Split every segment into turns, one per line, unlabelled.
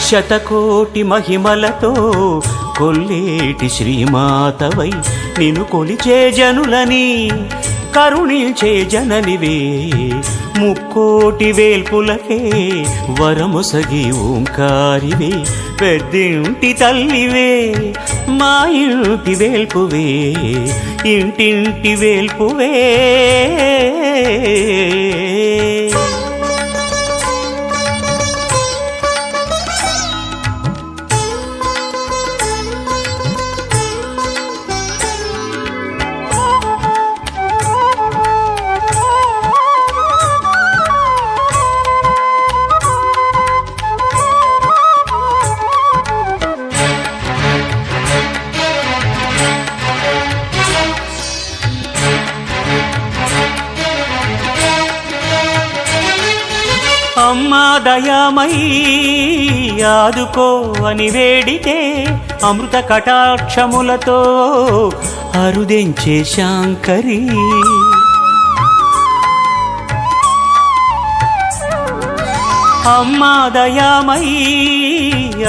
శతకోటి మహిమలతో కొల్లేటి శ్రీమాతవై నిన్ను కొలిచే జనులని కరుణించే జననివే ముక్కోటి వేల్పులకే వరముసగి ఓంకారివే పెద్దింటి తల్లివే మా ఇంటి వేల్పువే ఇంటింటి వేల్పువే అమ్మా దయామయీ ఆదుకో అని వేడితే అమృత కటాక్షములతో అరుదెంచే శాంకరి అమ్మా దయామయీ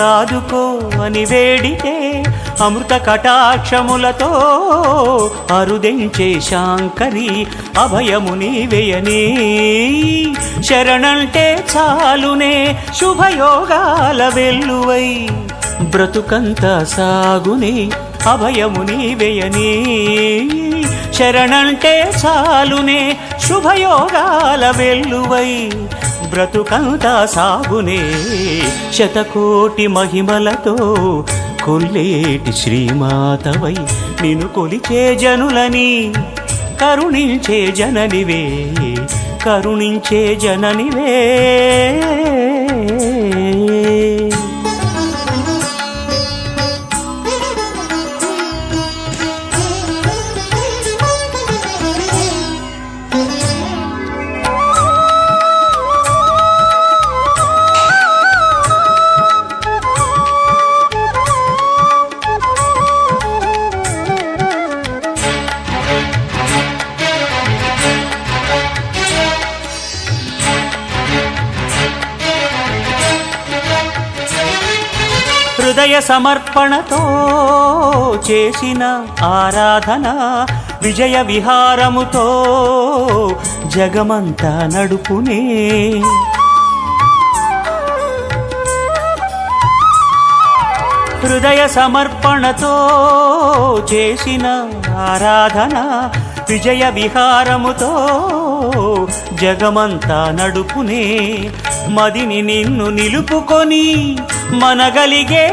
ఆదుకో అని వేడితే అమృత కటాక్షములతో అరుదెంచే శాంకరి అభయము నీవేయని శరణంటే చాలునే శుభయోగాల వెల్లువై బ్రతుకంతా సాగునే అభయము నీవేయని శరణంటే చాలునే శుభయోగాల వెల్లువై బ్రతుకంతా సాగునే శతకోటి మహిమలతో కొల్లేటి శ్రీమాతవై నిన్ను కొలిచే జనులని కరుణించే జననివే కరుణించే జననివే హృదయ సమర్పణతో చేసిన ఆరాధన విజయ విహారముతో జగమంతా నడుపునే హృదయ సమర్పణతో చేసిన ఆరాధన విజయ విహారముతో జగమంతా నడుపునే మదిని నిన్ను నిలుపుకొని మనగలిగే